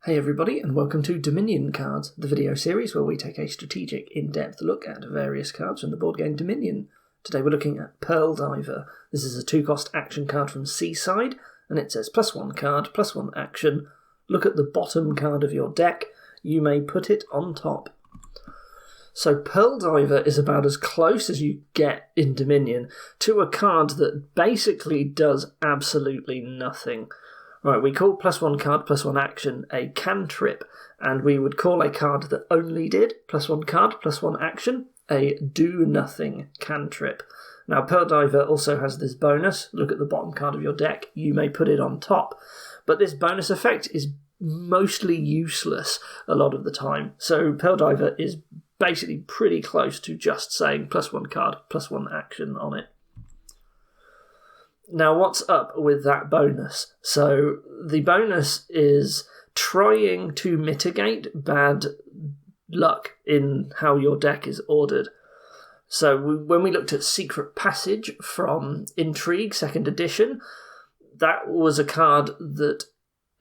Hey everybody, and welcome to Dominion Cards, the video series where we take a strategic, in-depth look at various cards from the board game Dominion. Today we're looking at Pearl Diver. This is a 2-cost action card from Seaside, and it says +1 card, +1 action. Look at the bottom card of your deck. You may put it on top. So Pearl Diver is about as close as you get in Dominion to a card that basically does absolutely nothing. Right, we call +1 card, +1 action a cantrip, and we would call a card that only did +1 card, +1 action a do-nothing cantrip. Now, Pearl Diver also has this bonus. Look at the bottom card of your deck. You may put it on top. But this bonus effect is mostly useless a lot of the time. So Pearl Diver is basically pretty close to just saying +1 card, +1 action on it. Now, what's up with that bonus? So the bonus is trying to mitigate bad luck in how your deck is ordered. So when we looked at Secret Passage from Intrigue 2nd edition, that was a card that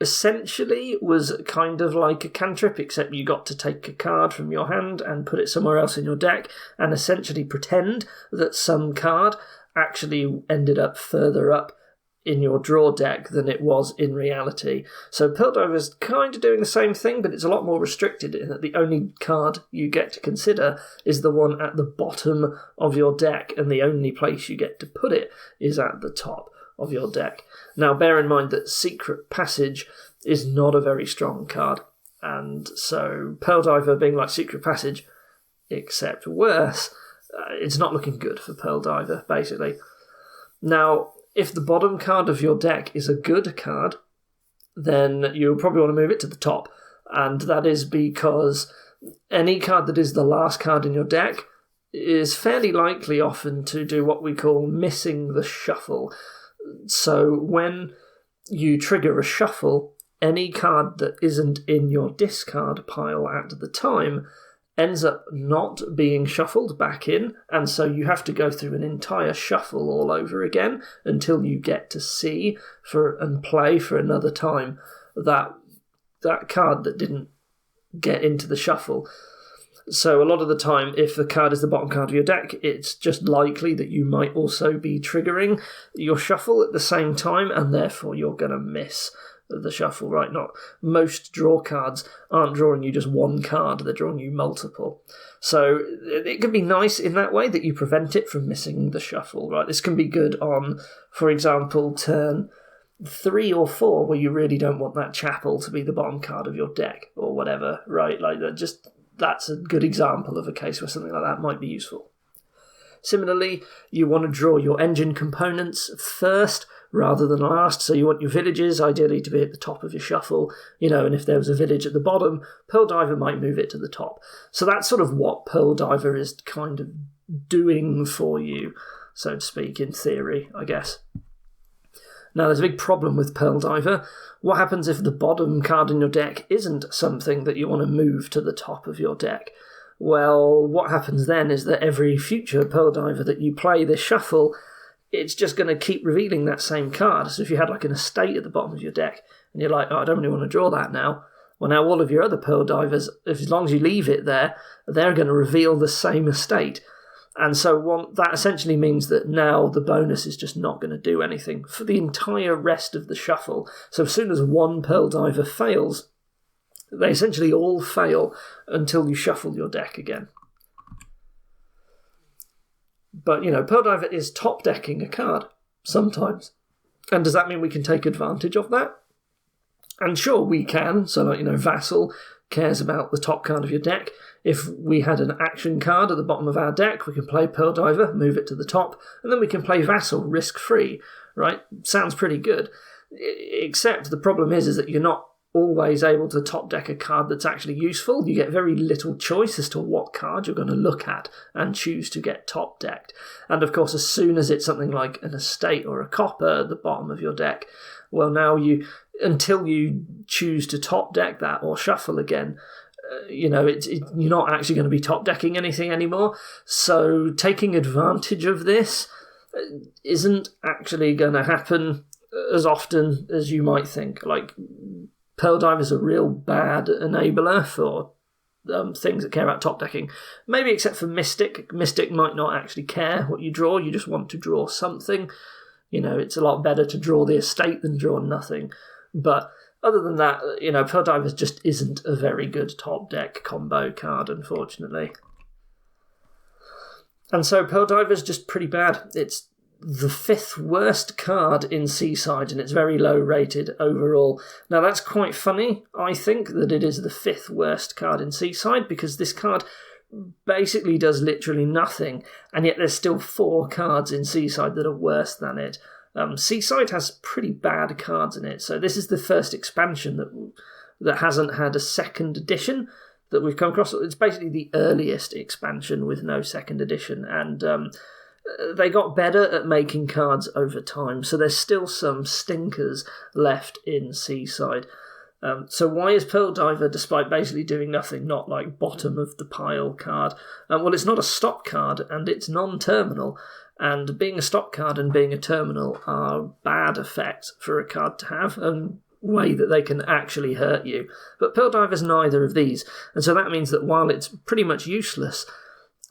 essentially was kind of like a cantrip, except you got to take a card from your hand and put it somewhere else in your deck and essentially pretend that some card actually ended up further up in your draw deck than it was in reality. So Pearl Diver is kind of doing the same thing, but it's a lot more restricted in that the only card you get to consider is the one at the bottom of your deck, and the only place you get to put it is at the top of your deck. Now, bear in mind that Secret Passage is not a very strong card, and so Pearl Diver being like Secret Passage, except worse, it's not looking good for Pearl Diver, basically. Now, if the bottom card of your deck is a good card, then you'll probably want to move it to the top, and that is because any card that is the last card in your deck is fairly likely often to do what we call missing the shuffle. So when you trigger a shuffle, any card that isn't in your discard pile at the time ends up not being shuffled back in, and so you have to go through an entire shuffle all over again until you get to see and play for another time that card that didn't get into the shuffle. So a lot of the time, if the card is the bottom card of your deck, it's just likely that you might also be triggering your shuffle at the same time, and therefore you're going to miss the shuffle, right? Not most draw cards aren't drawing you just one card, they're drawing you multiple. So it can be nice in that way that you prevent it from missing the shuffle, right? This can be good on, for example, turn 3 or 4, where you really don't want that chapel to be the bottom card of your deck or whatever, right? Like that's a good example of a case where something like that might be useful. Similarly, you want to draw your engine components first rather than last, so you want your villages ideally to be at the top of your shuffle, and if there was a village at the bottom, Pearl Diver might move it to the top. So that's sort of what Pearl Diver is kind of doing for you, so to speak, in theory, I guess. Now, there's a big problem with Pearl Diver. What happens if the bottom card in your deck isn't something that you want to move to the top of your deck? Well, what happens then is that every future Pearl Diver that you play this shuffle, it's just going to keep revealing that same card. So if you had like an estate at the bottom of your deck, and you're like, I don't really want to draw that now, well, now all of your other Pearl Divers, as long as you leave it there, they're going to reveal the same estate. And so that essentially means that now the bonus is just not going to do anything for the entire rest of the shuffle. So as soon as one Pearl Diver fails, they essentially all fail until you shuffle your deck again. But, Pearl Diver is top-decking a card, sometimes. And does that mean we can take advantage of that? And sure, we can. So, Vassal cares about the top card of your deck. If we had an action card at the bottom of our deck, we can play Pearl Diver, move it to the top, and then we can play Vassal risk-free, right? Sounds pretty good. Except the problem is that you're not always able to top deck a card that's actually useful. You get very little choice as to what card you're going to look at and choose to get top decked. And of course, as soon as it's something like an estate or a copper at the bottom of your deck, well, now until you choose to top deck that or shuffle again, you're not actually going to be top decking anything anymore. So taking advantage of this isn't actually going to happen as often as you might think. Like, Pearl Diver's a real bad enabler for things that care about top decking. Maybe except for Mystic. Mystic might not actually care what you draw, you just want to draw something. It's a lot better to draw the estate than draw nothing. But other than that, Pearl Diver just isn't a very good top deck combo card, unfortunately. And so Pearl Diver's just pretty bad. It's the 5th worst card in Seaside, and it's very low rated overall. Now that's quite funny, I think, that it is the 5th worst card in Seaside, because this card basically does literally nothing, and yet there's still 4 cards in Seaside that are worse than it. Seaside has pretty bad cards in it, so this is the first expansion that hasn't had a second edition that we've come across. It's basically the earliest expansion with no second edition, and they got better at making cards over time, so there's still some stinkers left in Seaside. So why is Pearl Diver, despite basically doing nothing, not like bottom of the pile card? Well, it's not a stop card, and it's non-terminal, and being a stop card and being a terminal are bad effects for a card to have, and way that they can actually hurt you. But Pearl Diver's neither of these, and so that means that while it's pretty much useless,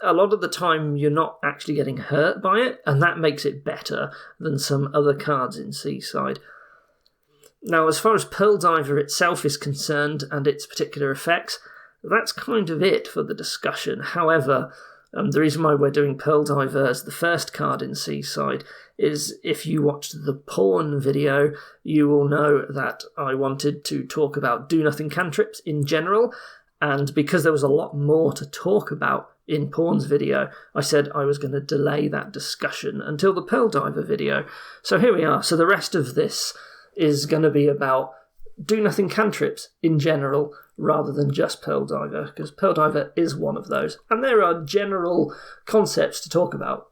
a lot of the time you're not actually getting hurt by it, and that makes it better than some other cards in Seaside. Now, as far as Pearl Diver itself is concerned and its particular effects, that's kind of it for the discussion. However, the reason why we're doing Pearl Diver as the first card in Seaside is if you watched the Pawn video, you will know that I wanted to talk about Do Nothing Cantrips in general, and because there was a lot more to talk about in Pawn's video, I said I was going to delay that discussion until the Pearl Diver video. So here we are. So the rest of this is going to be about Do Nothing Cantrips in general, rather than just Pearl Diver, because Pearl Diver is one of those. And there are general concepts to talk about,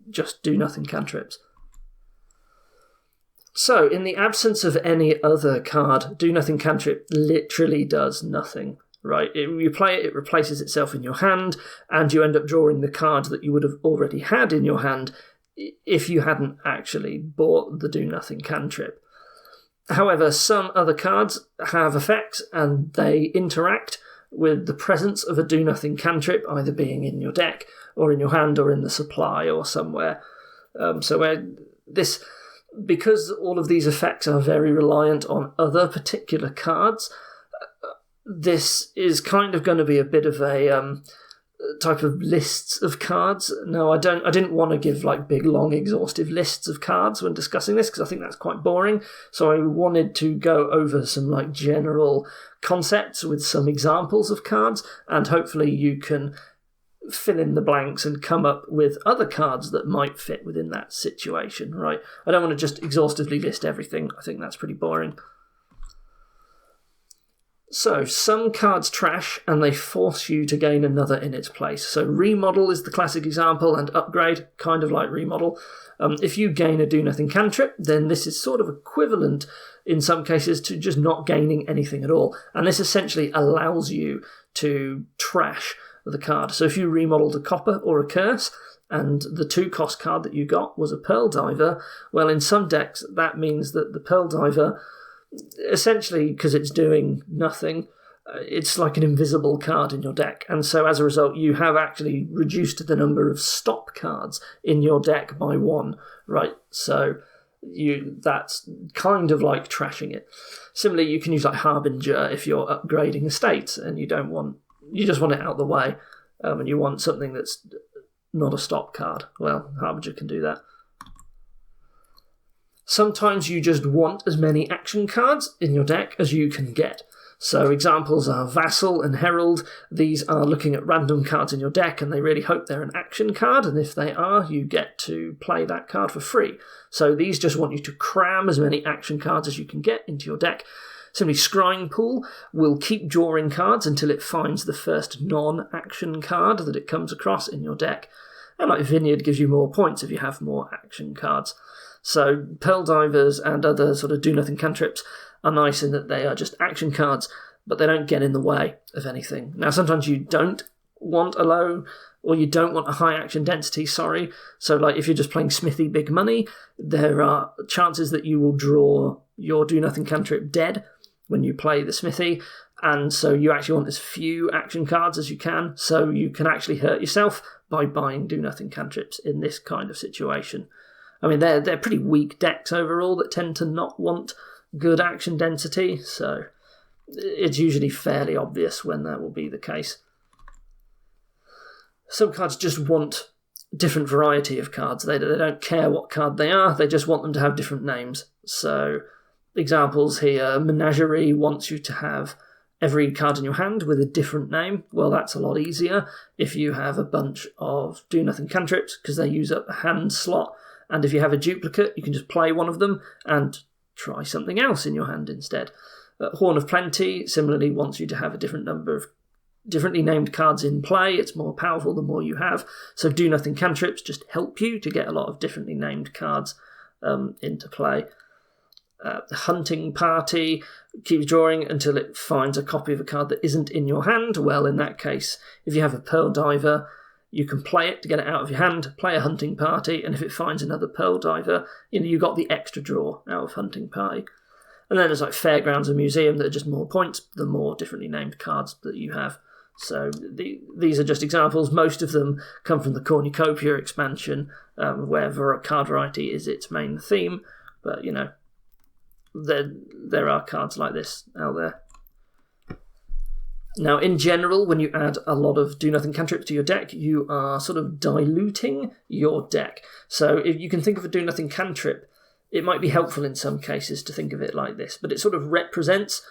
just Do Nothing Cantrips. So, in the absence of any other card, Do Nothing Cantrip literally does nothing. Right, you play it, it replaces itself in your hand, and you end up drawing the card that you would have already had in your hand if you hadn't actually bought the Do Nothing Cantrip. However, some other cards have effects, and they interact with the presence of a Do Nothing Cantrip, either being in your deck, or in your hand, or in the supply, or somewhere. Because all of these effects are very reliant on other particular cards, this is kind of going to be a bit of a type of lists of cards. No, I didn't want to give like big, long, exhaustive lists of cards when discussing this, because I think that's quite boring. So I wanted to go over some like general concepts with some examples of cards, and hopefully you can fill in the blanks and come up with other cards that might fit within that situation, right? I don't want to just exhaustively list everything. I think that's pretty boring. So, some cards trash, and they force you to gain another in its place. So, Remodel is the classic example, and Upgrade, kind of like Remodel. If you gain a Do Nothing Cantrip, then this is sort of equivalent, in some cases, to just not gaining anything at all. And this essentially allows you to trash the card. So, if you remodeled a Copper or a Curse, and the 2-cost card that you got was a Pearl Diver, well, in some decks, that means that the Pearl Diver, essentially, because it's doing nothing, it's like an invisible card in your deck, and so as a result you have actually reduced the number of stop cards in your deck by 1, right? So that's kind of like trashing it. Similarly, you can use like Harbinger if you're upgrading estates and you just want it out of the way, and you want something that's not a stop card. Well, Harbinger can do that. Sometimes you just want as many action cards in your deck as you can get. So examples are Vassal and Herald. These are looking at random cards in your deck, and they really hope they're an action card, and if they are, you get to play that card for free. So these just want you to cram as many action cards as you can get into your deck. Similarly, Scrying Pool will keep drawing cards until it finds the first non-action card that it comes across in your deck. And like Vineyard gives you more points if you have more action cards. So Pearl Divers and other sort of Do Nothing Cantrips are nice in that they are just action cards, but they don't get in the way of anything. Now, sometimes you don't want a low, or you don't want a high action density, So like if you're just playing Smithy Big Money, there are chances that you will draw your Do Nothing Cantrip dead, when you play the smithy, and so you actually want as few action cards as you can, so you can actually hurt yourself by buying do-nothing cantrips in this kind of situation. I mean, they're pretty weak decks overall that tend to not want good action density, so it's usually fairly obvious when that will be the case. Some cards just want different variety of cards. They don't care what card they are, they just want them to have different names. So, examples here, Menagerie wants you to have every card in your hand with a different name. Well, that's a lot easier if you have a bunch of do-nothing cantrips, because they use up a hand slot, and if you have a duplicate, you can just play one of them and try something else in your hand instead. Horn of Plenty similarly wants you to have a different number of differently named cards in play. It's more powerful the more you have, so do-nothing cantrips just help you to get a lot of differently named cards into play. Hunting Party keeps drawing until it finds a copy of a card that isn't in your hand. Well, in that case, if you have a Pearl Diver, you can play it to get it out of your hand, play a Hunting Party, and if it finds another Pearl Diver, you got the extra draw out of Hunting Party. And then there's like Fairgrounds and Museum that are just more points, the more differently named cards that you have. So these are just examples. Most of them come from the Cornucopia expansion, where card variety is its main theme. But, there are cards like this out there. Now, in general, when you add a lot of do-nothing cantrips to your deck, you are sort of diluting your deck. So if you can think of a do-nothing cantrip, it might be helpful in some cases to think of it like this, but it sort of represents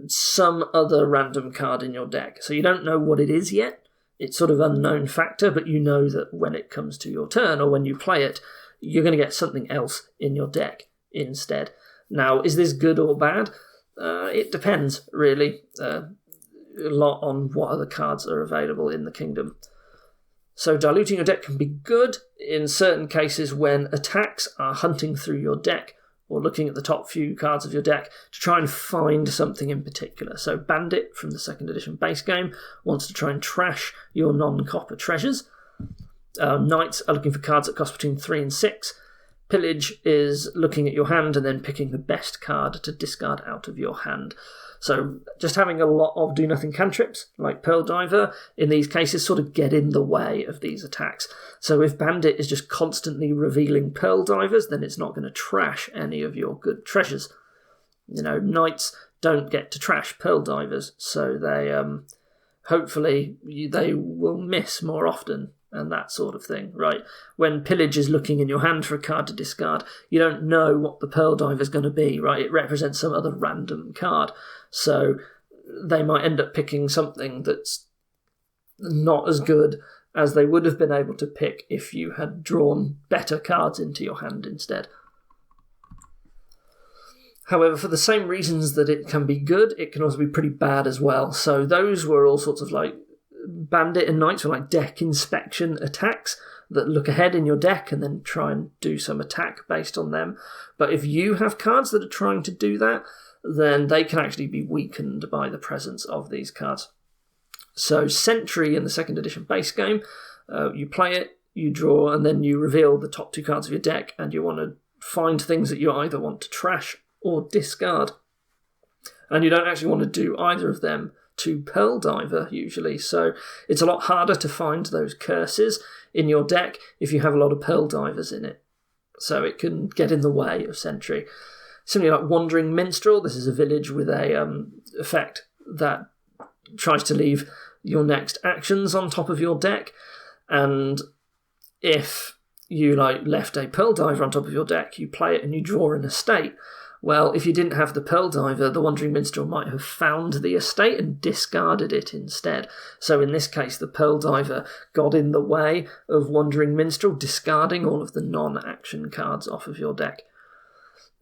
some other random card in your deck. So you don't know what it is yet. It's sort of unknown factor, but you know that when it comes to your turn or when you play it, you're going to get something else in your deck instead. Now, is this good or bad? It depends, really, a lot on what other cards are available in the kingdom. So diluting your deck can be good in certain cases when attacks are hunting through your deck or looking at the top few cards of your deck to try and find something in particular. So Bandit from the 2nd edition base game wants to try and trash your non-copper treasures. Knights are looking for cards that cost between 3 and 6. Pillage is looking at your hand and then picking the best card to discard out of your hand. So just having a lot of do-nothing cantrips, like Pearl Diver, in these cases sort of get in the way of these attacks. So if Bandit is just constantly revealing Pearl Divers, then it's not going to trash any of your good treasures. Knights don't get to trash Pearl Divers, so they hopefully they will miss more often. And that sort of thing, right? When Pillage is looking in your hand for a card to discard, you don't know what the Pearl Diver is going to be, right? It represents some other random card. So they might end up picking something that's not as good as they would have been able to pick if you had drawn better cards into your hand instead. However, for the same reasons that it can be good, it can also be pretty bad as well. So those were all sorts of like Bandit and Knights were like deck inspection attacks that look ahead in your deck and then try and do some attack based on them. But if you have cards that are trying to do that, then they can actually be weakened by the presence of these cards. So Sentry in the 2nd edition base game, you play it, you draw, and then you reveal the top 2 cards of your deck, and you want to find things that you either want to trash or discard. And you don't actually want to do either of them to Pearl Diver, usually, so it's a lot harder to find those curses in your deck if you have a lot of Pearl Divers in it. So it can get in the way of Sentry. Similarly, like Wandering Minstrel, this is a village with a effect that tries to leave your next actions on top of your deck, and if you left a Pearl Diver on top of your deck, you play it and you draw an estate. Well, if you didn't have the Pearl Diver, the Wandering Minstrel might have found the estate and discarded it instead. So in this case, the Pearl Diver got in the way of Wandering Minstrel, discarding all of the non-action cards off of your deck.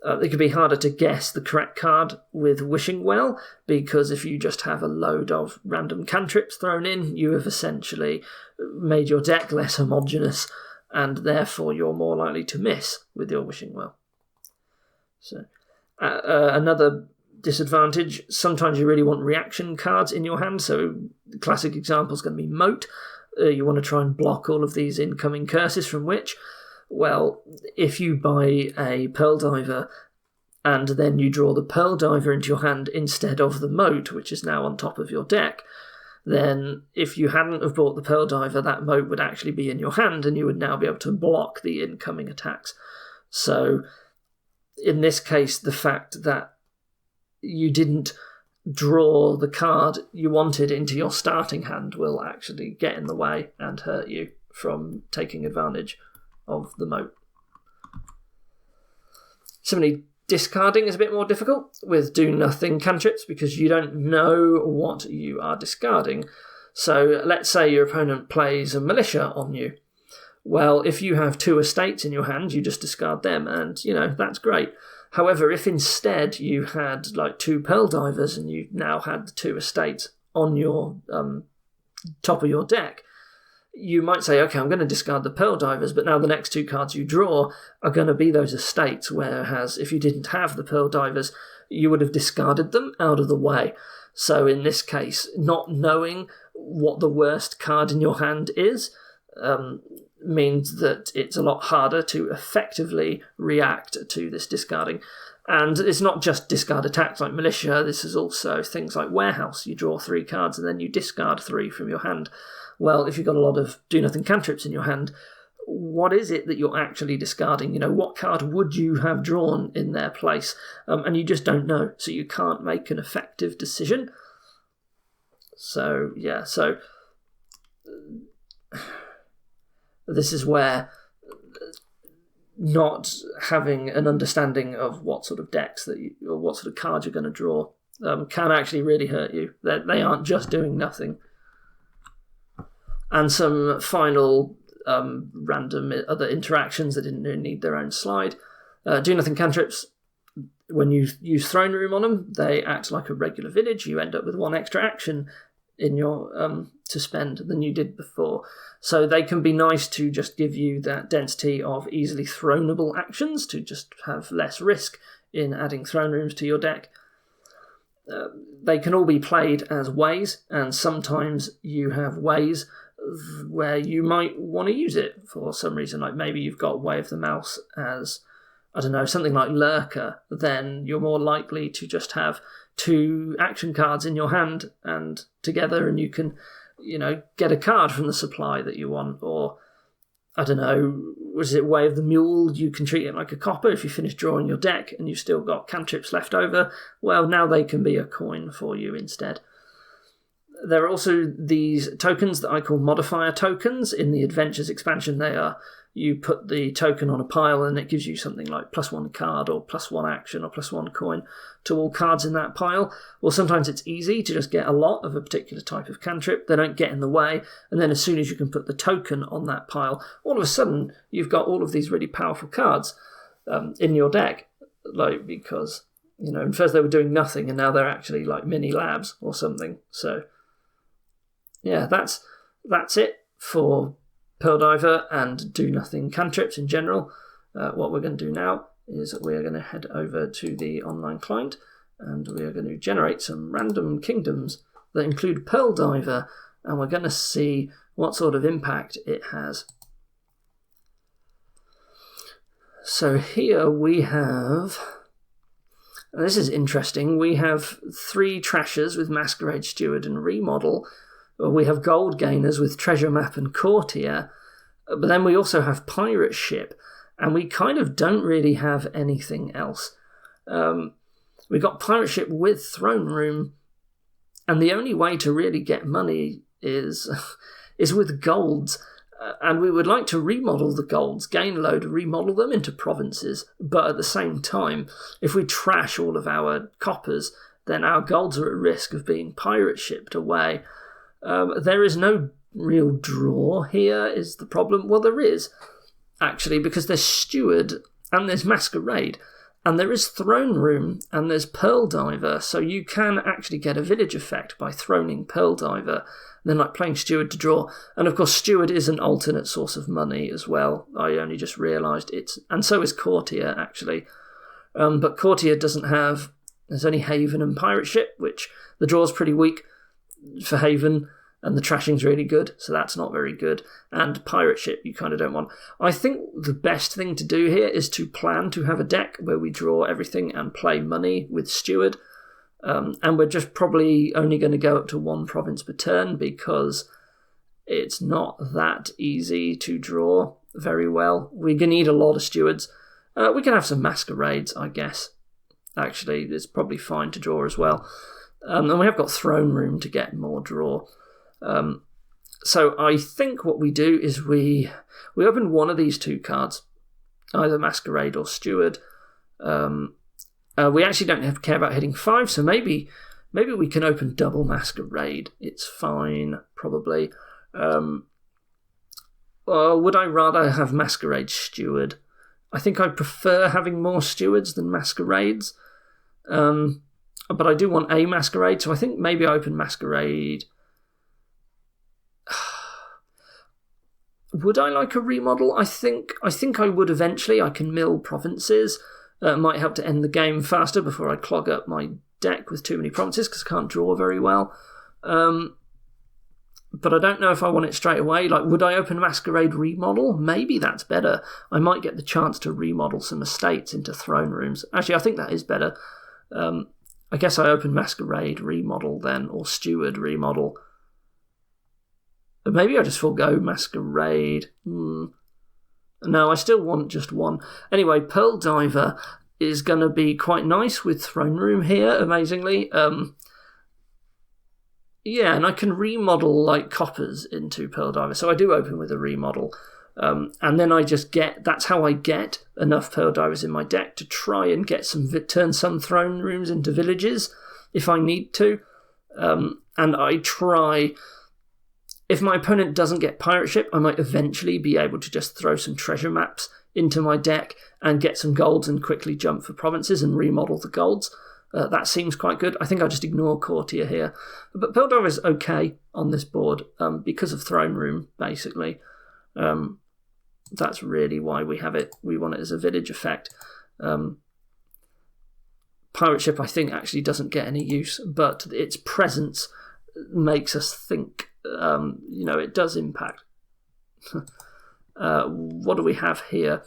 It could be harder to guess the correct card with Wishing Well, because if you just have a load of random cantrips thrown in, you have essentially made your deck less homogeneous, and therefore you're more likely to miss with your Wishing Well. So another disadvantage, sometimes you really want reaction cards in your hand, so the classic example is going to be Moat. You want to try and block all of these incoming curses from Witch. Well, if you buy a Pearl Diver and then you draw the Pearl Diver into your hand instead of the moat, which is now on top of your deck, then if you hadn't have bought the Pearl Diver, that moat would actually be in your hand, and you would now be able to block the incoming attacks. So in this case, the fact that you didn't draw the card you wanted into your starting hand will actually get in the way and hurt you from taking advantage of the moat. Similarly, discarding is a bit more difficult with do-nothing cantrips because you don't know what you are discarding. So let's say your opponent plays a militia on you. Well, if you have 2 estates in your hand, you just discard them, and, that's great. However, if instead you had 2 Pearl Divers and you now had the 2 estates on your top of your deck, you might say, okay, I'm going to discard the Pearl Divers, but now the next 2 cards you draw are going to be those estates, whereas if you didn't have the Pearl Divers, you would have discarded them out of the way. So in this case, not knowing what the worst card in your hand is means that it's a lot harder to effectively react to this discarding. And it's not just discard attacks like militia, this is also things like warehouse. You draw 3 cards and then you discard 3 from your hand. Well, if you've got a lot of do-nothing cantrips in your hand, what is it that you're actually discarding? What card would you have drawn in their place? And you just don't know, so you can't make an effective decision. So this is where not having an understanding of what sort of decks or what sort of cards you're going to draw can actually really hurt you. They aren't just doing nothing. And some final random other interactions that didn't need their own slide. Do-nothing cantrips, when you use Throne Room on them, they act like a regular village. You end up with 1 extra action in your to spend than you did before. So they can be nice to just give you that density of easily throneable actions, to just have less risk in adding Throne Rooms to your deck. They can all be played as ways, and sometimes you have ways where you might want to use it for some reason, like maybe you've got Way of the Mouse as, I don't know, something like Lurker, then you're more likely to just have 2 action cards in your hand and together, and you can, get a card from the supply that you want. Or, I don't know, was it Way of the Mule? You can treat it like a copper. If you finish drawing your deck and you've still got cantrips left over, well, now they can be a coin for you instead. There are also these tokens that I call modifier tokens. In the Adventures expansion, you put the token on a pile and it gives you something like +1 card or +1 action or +1 coin to all cards in that pile. Well, sometimes it's easy to just get a lot of a particular type of cantrip. They don't get in the way, and then as soon as you can put the token on that pile, all of a sudden you've got all of these really powerful cards in your deck. Because, at first they were doing nothing and now they're actually like mini labs or something. So yeah, that's it for Pearl Diver and do-nothing cantrips in general. What we're going to do now is we're going to head over to the online client and we are going to generate some random kingdoms that include Pearl Diver, and we're going to see what sort of impact it has. So here we have, and this is interesting, we have 3 trashers with Masquerade Steward and Remodel. We have gold gainers with Treasure Map and Courtier, but then we also have Pirate Ship, and we kind of don't really have anything else. We've got Pirate Ship with Throne Room, and the only way to really get money is with golds, and we would like to remodel the golds, gain load, remodel them into provinces, but at the same time, if we trash all of our coppers, then our golds are at risk of being pirate shipped away. There is no real draw here, is the problem. Well, there is, actually, because there's Steward and there's Masquerade, and there is Throne Room and there's Pearl Diver, so you can actually get a village effect by throning Pearl Diver, and then playing Steward to draw. And of course, Steward is an alternate source of money as well. I only just realised and so is Courtier, actually. But Courtier doesn't have, there's only Haven and Pirate Ship, which the draw's pretty weak for Haven. and the trashing's really good, so that's not very good. And pirate ship you kind of don't want. I think the best thing to do here is to plan to have a deck where we draw everything and play money with steward. And we're just probably only going to go up to 1 province per turn because it's not that easy to draw very well. We're going to need a lot of stewards. We can have some masquerades, I guess. Actually, it's probably fine to draw as well. And we have got throne room to get more draw. So I think what we do is we open one of these 2 cards, either masquerade or steward. We actually don't have to care about hitting 5, so maybe we can open double masquerade. It's fine, probably. Or would I rather have masquerade steward? I think I prefer having more stewards than masquerades. But I do want a masquerade, so I think maybe I open masquerade. Would I like a remodel? I think I would eventually. I can mill provinces. It might help to end the game faster before I clog up my deck with too many provinces because I can't draw very well. But I don't know if I want it straight away. Like, would I open Masquerade Remodel? Maybe that's better. I might get the chance to remodel some estates into throne rooms. Actually, I think that is better. I guess I open Masquerade Remodel then, or Steward Remodel. But maybe I just forego Masquerade. No, I still want just 1. Anyway, Pearl Diver is going to be quite nice with Throne Room here, amazingly. Yeah, and I can remodel like coppers into Pearl Diver. So I do open with a remodel. And then I just that's how I get enough Pearl Divers in my deck to try and get turn some throne rooms into villages if I need to. And I try, if my opponent doesn't get pirate ship, I might eventually be able to just throw some treasure maps into my deck and get some golds and quickly jump for provinces and remodel the golds. That seems quite good. I think I'll just ignore Courtier here. But Pearl Diver is okay on this board because of Throne Room, basically. That's really why we have it. We want it as a village effect. Pirate ship, I think, actually doesn't get any use, but its presence makes us think, it does impact. What do we have here?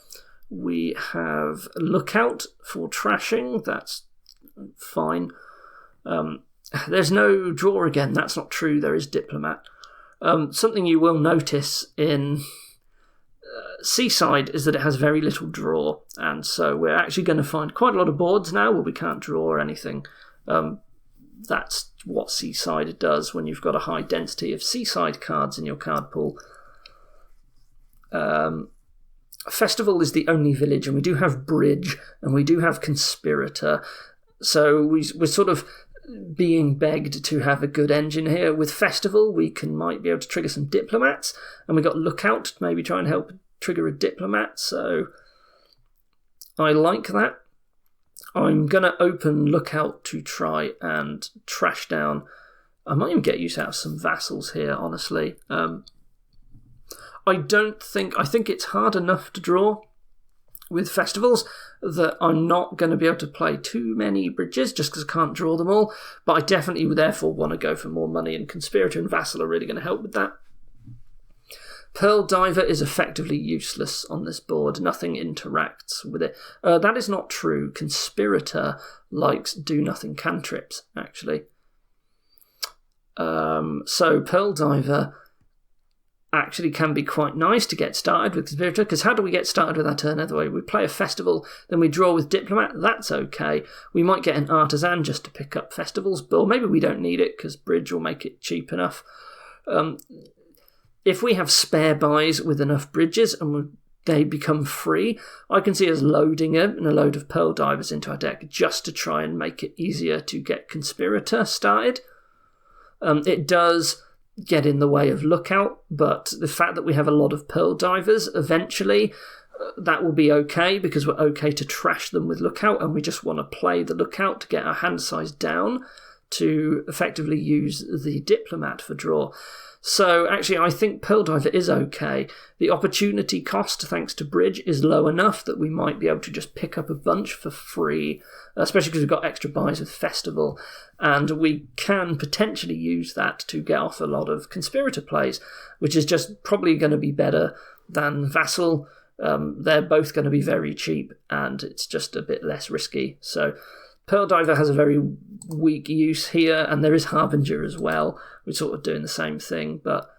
We have Lookout for trashing. That's fine. There's no draw again. That's not true. There is Diplomat. Something you will notice in Seaside is that it has very little draw, and so we're actually going to find quite a lot of boards now where we can't draw or anything. That's what Seaside does when you've got a high density of Seaside cards in your card pool. Festival is the only village, and we do have Bridge, and we do have Conspirator, so we're sort of being begged to have a good engine here. With Festival, we might be able to trigger some Diplomats, and we got Lookout to maybe try and help trigger a Diplomat, so I like that. I'm going to open Lookout to try and trash down. I might even get use out of some vassals here, honestly. I think it's hard enough to draw with festivals that I'm not going to be able to play too many bridges just because I can't draw them all, but I definitely would therefore want to go for more money, and Conspirator and Vassal are really going to help with that. Pearl Diver is effectively useless on this board. Nothing interacts with it. That is not true. Conspirator likes do-nothing cantrips, actually. So Pearl Diver actually can be quite nice to get started with Conspirator, because how do we get started with our turn another way? We play a Festival, then we draw with Diplomat. That's okay. We might get an Artisan just to pick up festivals, but maybe we don't need it because Bridge will make it cheap enough. If we have spare buys with enough bridges and they become free, I can see us loading a load of Pearl Divers into our deck just to try and make it easier to get Conspirator started. It does get in the way of Lookout, but the fact that we have a lot of Pearl Divers, eventually that will be okay because we're okay to trash them with Lookout, and we just want to play the Lookout to get our hand size down to effectively use the diplomat for draw. So actually, I think Pearl Diver is okay. The opportunity cost, thanks to Bridge, is low enough that we might be able to just pick up a bunch for free, especially because we've got extra buys with Festival, and we can potentially use that to get off a lot of Conspirator plays, which is just probably going to be better than Vassal. They're both going to be very cheap, and it's just a bit less risky. So Pearl Diver has a very weak use here, and there is Harbinger as well, which sort of doing the same thing, but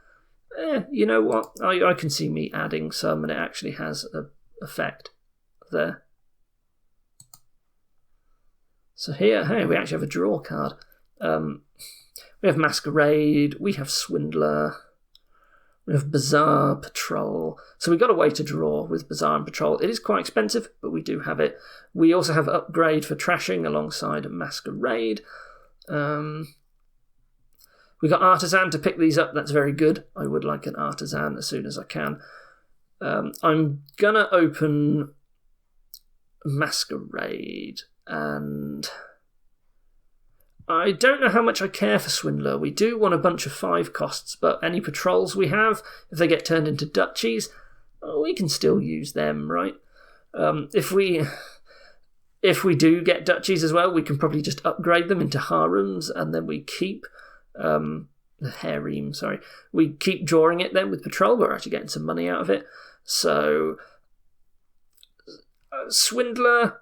you know what? I can see me adding some, and it actually has an effect there. So here, hey, we actually have a draw card. We have Masquerade, we have Swindler, we have Bazaar Patrol. So we've got a way to draw with Bazaar and Patrol. It is quite expensive, but we do have it. We also have Upgrade for Trashing alongside Masquerade. We got Artisan to pick these up. That's very good. I would like an Artisan as soon as I can. I'm going to open Masquerade, and I don't know how much I care for Swindler. We do want a bunch of 5 costs, but any patrols we have, if they get turned into duchies, we can still use them, right? If we do get duchies as well, we can probably just upgrade them into harems, and then we keep harem, sorry. We keep drawing it then with patrol, but we're actually getting some money out of it. So Swindler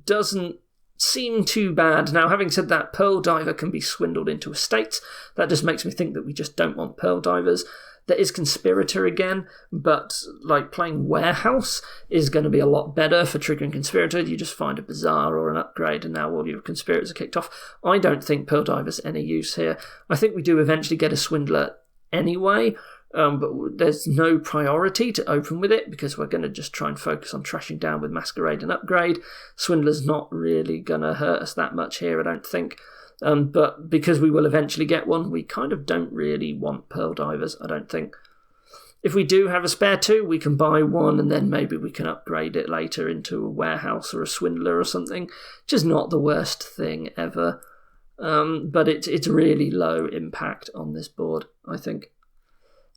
doesn't seem too bad. Now, having said that, Pearl Diver can be swindled into estates. That just makes me think that we just don't want Pearl Divers. There is Conspirator again, but like playing Warehouse is going to be a lot better for triggering Conspirator. You just find a Bazaar or an Upgrade, and now all your Conspirators are kicked off. I don't think Pearl Diver's any use here. I think we do eventually get a Swindler anyway, but there's no priority to open with it because we're going to just try and focus on trashing down with Masquerade and Upgrade. Swindler's not really going to hurt us that much here, I don't think. But because we will eventually get one, we kind of don't really want Pearl Divers, I don't think. If we do have a spare 2, we can buy one, and then maybe we can upgrade it later into a Warehouse or a Swindler or something, which is not the worst thing ever. But it's really low impact on this board, I think.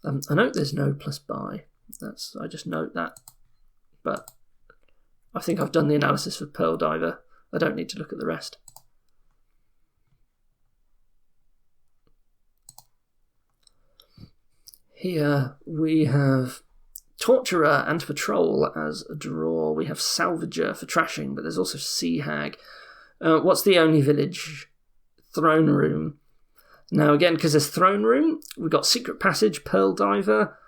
I note there's no plus buy. I just note that. But I think I've done the analysis for Pearl Diver. I don't need to look at the rest. Here we have Torturer and Patrol as a draw. We have Salvager for trashing, but there's also Sea Hag. What's the only village? Throne Room. Now again, because there's Throne Room, we've got Secret Passage, Pearl Diver.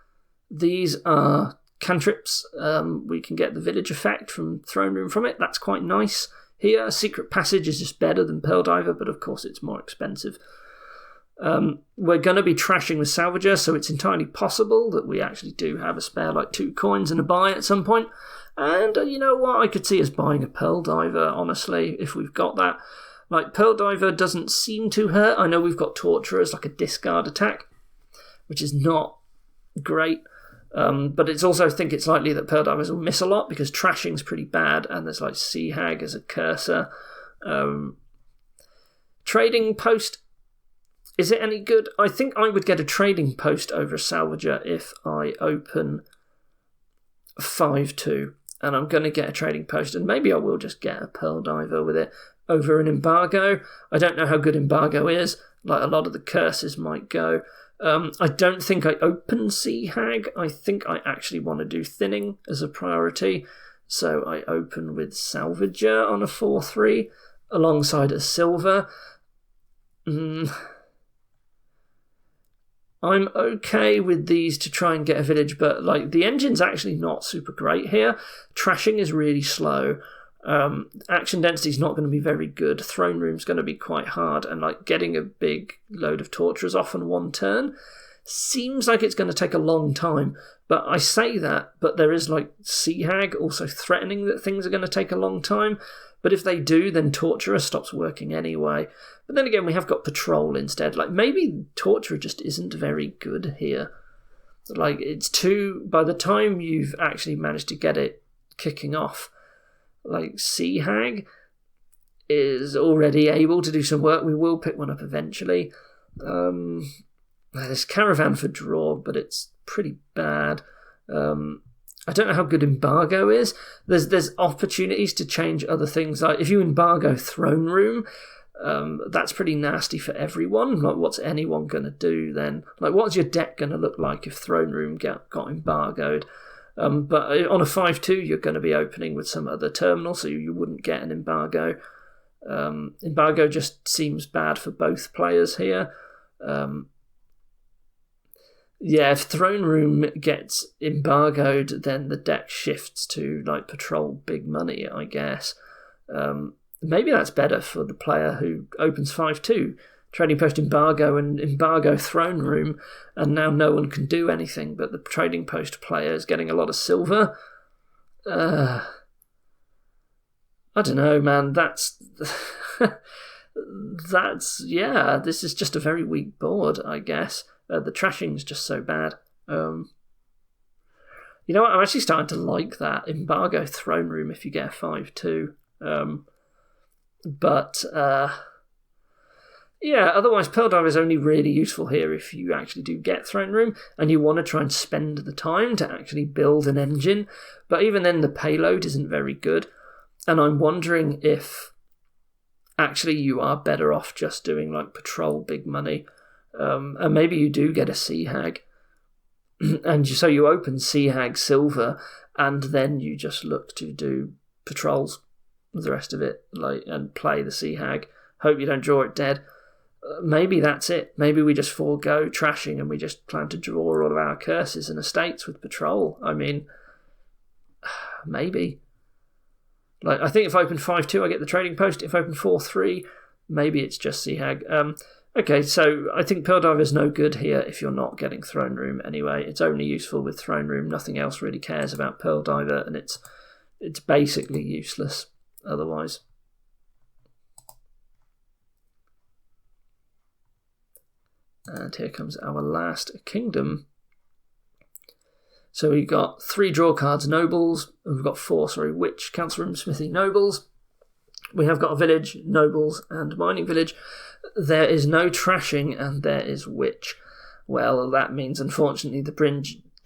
These are cantrips. We can get the village effect from Throne Room from it. That's quite nice. Here, Secret Passage is just better than Pearl Diver, but of course it's more expensive. We're going to be trashing with Salvager, so it's entirely possible that we actually do have a spare, like 2 coins and a buy at some point. And you know what? I could see us buying a Pearl Diver, honestly, if we've got that. Like, Pearl Diver doesn't seem to hurt. I know we've got Torturer as like a discard attack, which is not great. But it's also, I think it's likely that Pearl Divers will miss a lot because trashing's pretty bad, and there's like Sea Hag as a cursor. Trading Post, is it any good? I think I would get a Trading Post over a Salvager if I open 5-2, and I'm going to get a Trading Post, and maybe I will just get a Pearl Diver with it over an Embargo. I don't know how good Embargo is. Like, a lot of the curses might go. I don't think I open Sea Hag. I think I actually want to do Thinning as a priority. So I open with Salvager on a 4-3 alongside a Silver. I'm okay with these to try and get a village, but like the engine's actually not super great here. Trashing is really slow. Action density is not going to be very good. Throne Room's going to be quite hard, and like getting a big load of torturers off in one turn seems like it's going to take a long time. But I say that, but there is like Sea Hag also threatening that things are going to take a long time. But if they do, then Torturer stops working anyway. But then again, we have got Patrol instead. Like, maybe Torturer just isn't very good here. Like, it's too... By the time you've actually managed to get it kicking off, like, Sea Hag is already able to do some work. We will pick one up eventually. There's Caravan for draw, but it's pretty bad. I don't know how good Embargo is. There's opportunities to change other things. Like if you embargo Throne Room, that's pretty nasty for everyone. Like, what's anyone going to do then? Like, what's your deck going to look like if Throne Room got embargoed? But on a 5-2, you're going to be opening with some other terminal, so you wouldn't get an embargo. Embargo just seems bad for both players here. Yeah, if Throne Room gets embargoed, then the deck shifts to like patrol big money, I guess. Maybe that's better for the player who opens 5-2, Trading Post Embargo and Embargo Throne Room, and now no one can do anything, but the Trading Post player is getting a lot of silver. I don't know, man. That's yeah. This is just a very weak board, I guess. The trashing's just so bad. You know what? I'm actually starting to like that Embargo Throne Room if you get a 5-2. Yeah, otherwise Pearl Diver is only really useful here if you actually do get Throne Room and you want to try and spend the time to actually build an engine. But even then, the payload isn't very good. And I'm wondering if actually you are better off just doing like patrol big money. And maybe you do get a Sea Hag. And so you open Sea Hag Silver and then you just look to do patrols with the rest of it, like, and play the Sea Hag. Hope you don't draw it dead. Maybe that's it. Maybe we just forego trashing and we just plan to draw all of our curses and estates with patrol. I mean, maybe. Like, I think if I open 5-2, I get the Trading Post. If I open 4-3, maybe it's just Sea Hag. Okay, so I think Pearl Diver is no good here if you're not getting Throne Room anyway. It's only useful with Throne Room. Nothing else really cares about Pearl Diver, and it's basically useless otherwise. And here comes our last kingdom. So we've got 3 draw cards, nobles, and we've got 4, witch, council room, smithy, nobles. We have got a village, nobles, and mining village. There is no trashing, and there is witch. Well, that means, unfortunately, the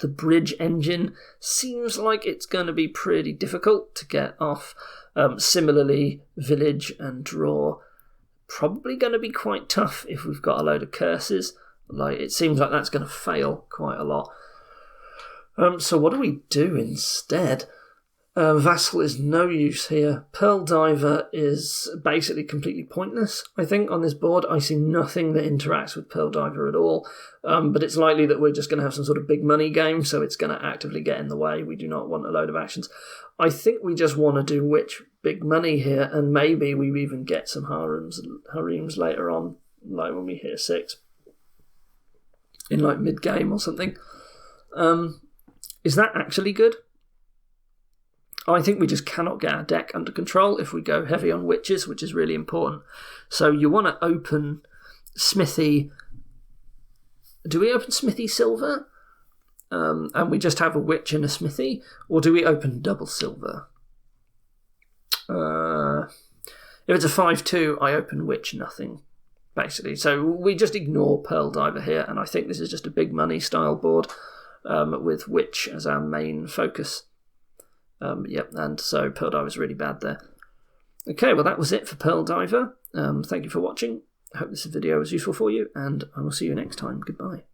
bridge engine seems like it's going to be pretty difficult to get off. Similarly, village and draw, probably going to be quite tough if we've got a load of curses. Like, it seems like that's going to fail quite a lot. So what do we do instead? Vassal is no use here. Pearl Diver is basically completely pointless, I think, on this board. I see nothing that interacts with Pearl Diver at all. But it's likely that we're just going to have some sort of big money game, so it's going to actively get in the way. We do not want a load of actions. I think we just want to do Witch big money here, and maybe we even get some harems later on, like when we hit 6. In like mid-game or something. Is that actually good? I think we just cannot get our deck under control if we go heavy on witches, which is really important. So you want to open Smithy. Do we open Smithy Silver? And we just have a witch and a Smithy? Or do we open double silver? If it's a 5-2, I open witch nothing, basically. So we just ignore Pearl Diver here, and I think this is just a big money style board with witch as our main focus. Yep, and so Pearl Diver is really bad there. Okay, well that was it for Pearl Diver. Thank you for watching. I hope this video was useful for you, and I will see you next time. Goodbye.